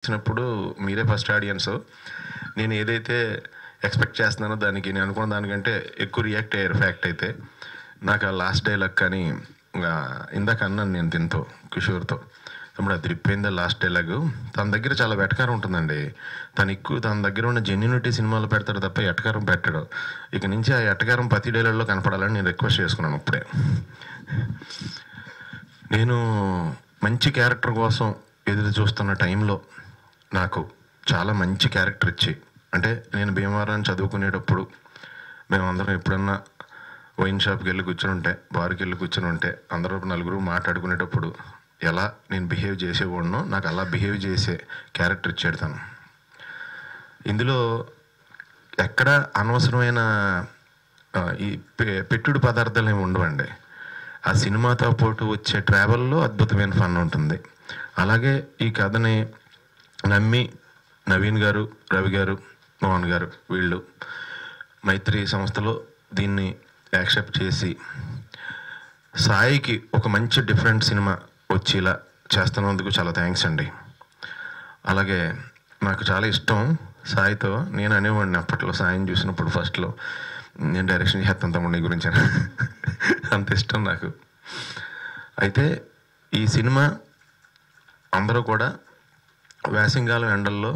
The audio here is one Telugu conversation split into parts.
వచ్చినప్పుడు మీరే ఫస్ట్ ఆడియన్స్. నేను ఏదైతే ఎక్స్పెక్ట్ చేస్తున్నానో దానికి నేను అనుకున్న దానికంటే ఎక్కువ రియాక్ట్ అయ్యారు. ఫ్యాక్ట్ అయితే నాకు ఆ లాస్ట్ డైలాగ్ కానీ ఇందాక అన్నాను నేను దీంతో కిషోర్తో, తమ్ముడు అది రిప్పైందా లాస్ట్ డైలాగు. తన దగ్గర చాలా వెటకారం ఉంటుందండి. తన దగ్గర ఉన్న జెన్యూనిటీ సినిమాలో పెడతాడు తప్ప ఎటకారం పెట్టాడు. ఇక నుంచి ఆ ఎటకారం ప్రతి డైలాగ్లో కనపడాలని నేను రిక్వెస్ట్ చేసుకున్నాను. ఇప్పుడే నేను మంచి క్యారెక్టర్ కోసం ఎదురు చూస్తున్న టైంలో నాకు చాలా మంచి క్యారెక్టర్ ఇచ్చి, అంటే నేను భీమవరం చదువుకునేటప్పుడు మేమందరం ఎప్పుడన్నా వైన్ షాప్కి వెళ్ళి కూర్చొని ఉంటే, బార్కి వెళ్ళి కూర్చొని ఉంటే అందరూ నలుగురు మాట్లాడుకునేటప్పుడు ఎలా నేను బిహేవ్ చేసేవాడినో నాకు అలా బిహేవ్ చేసే క్యారెక్టర్ ఇచ్చాడు తను. ఇందులో ఎక్కడ అనవసరమైన ఈ పెట్టుడు పదార్థాలు ఏమి ఉండవండి. ఆ సినిమాతో పాటు వచ్చే ట్రావెల్లో అద్భుతమైన ఫన్ ఉంటుంది. అలాగే ఈ కథని నమ్మి నవీన్ గారు, రవి గారు, మోహన్ గారు వీళ్ళు మైత్రి సంస్థలో దీన్ని యాక్సెప్ట్ చేసి సాయికి ఒక మంచి డిఫరెంట్ సినిమా వచ్చేలా చేస్తున్నందుకు చాలా థ్యాంక్స్ అండి. అలాగే నాకు చాలా ఇష్టం సాయితో. నేను అనేవాడిని అప్పట్లో సాయిని చూసినప్పుడు ఫస్ట్లో, నేను డైరెక్షన్ చేస్తాను తమ్ముడు నీ గురించి అంత ఇష్టం నాకు. అయితే ఈ సినిమా అందరూ కూడా వేసంగాలం ఎండల్లో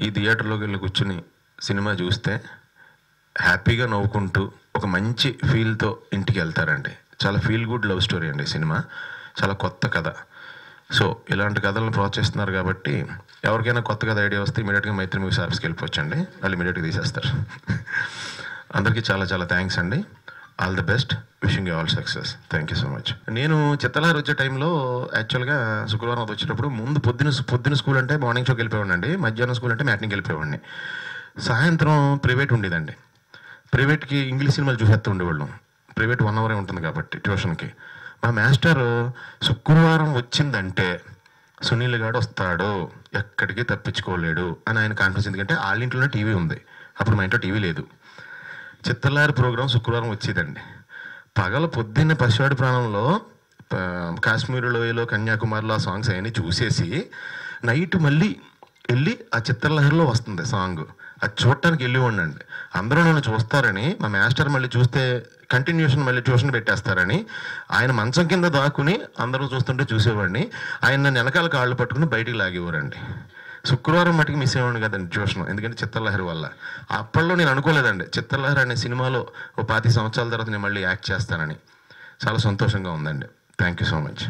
ఈ థియేటర్లోకి వెళ్ళి కూర్చుని సినిమా చూస్తే హ్యాపీగా నవ్వుకుంటూ ఒక మంచి ఫీల్తో ఇంటికి వెళ్తారండి. చాలా ఫీల్ గుడ్ లవ్ స్టోరీ అండి సినిమా. చాలా కొత్త కథ. సో ఇలాంటి కథలను ప్రోత్సహిస్తున్నారు కాబట్టి ఎవరికైనా కొత్త కథ ఐడియా వస్తే ఇమీడియట్గా మైత్రి మూవీస్ ఆఫీస్కి వెళ్ళిపోవచ్చండి. వాళ్ళు ఇమీడియట్గా తీసేస్తారు. అందరికీ చాలా చాలా థ్యాంక్స్ అండి. All the best. Wishing you all success. Thank you so much. నేను చిత్తలహరి వచ్చే టైంలో యాక్చువల్గా శుక్రవారం వచ్చేటప్పుడు ముందు పొద్దున స్కూల్ అంటే మార్నింగ్ షోకి వెళ్ళిపోయాడిని, మధ్యాహ్నం స్కూల్ అంటే మ్యాట్నింగ్కి వెళ్ళిపోయాడిని. సాయంత్రం ప్రైవేట్ ఉండేదండి. ప్రైవేట్కి ఇంగ్లీష్ సినిమాలు చూసేస్తూ ఉండేవాళ్ళం. ప్రైవేట్ 1 అవరే ఉంటుంది కాబట్టి ట్యూషన్కి. మా మాస్టర్ శుక్రవారం వచ్చిందంటే సునీల్ గారు వస్తాడు, ఎక్కడికి తప్పించుకోలేడు అని ఆయన కాన్ఫిడెన్స్. ఎందుకంటే వాళ్ళ ఇంట్లోనే టీవీ ఉంది, అప్పుడు మా ఇంట్లో టీవీ లేదు. చిత్తలహరి ప్రోగ్రాం శుక్రవారం వచ్చేదండి. పొద్దున్న పసివాడి ప్రాణంలో, కాశ్మీర్ లోయలో, కన్యాకుమారిలో ఆ సాంగ్స్ అవన్నీ చూసేసి నైట్ మళ్ళీ వెళ్ళి ఆ చిత్తలహరిలో వస్తుంది సాంగ్, అది చూడటానికి వెళ్ళి ఉండండి. అందరూ నన్ను చూస్తారని, మా మాస్టర్ మళ్ళీ చూస్తే కంటిన్యూషన్ మళ్ళీ ట్యూషన్ పెట్టేస్తారని ఆయన మంచం కింద దాక్కుని అందరూ చూస్తుంటే చూసేవాడిని. ఆయన నన్ను వెనకాల కాళ్ళు పట్టుకుని బయటికి లాగేవారండి. శుక్రవారం మటుకు మిస్ అయ్యేవాడిని కదండి ట్యూషన్, ఎందుకంటే చిత్తలహరి వల్ల. అప్పట్లో నేను అనుకోలేదండి చిత్తలహరి అనే సినిమాలో ఓ 25 సంవత్సరాల తర్వాత నేను మళ్ళీ యాక్ట్ చేస్తానని. చాలా సంతోషంగా ఉందండి. Thank you so much.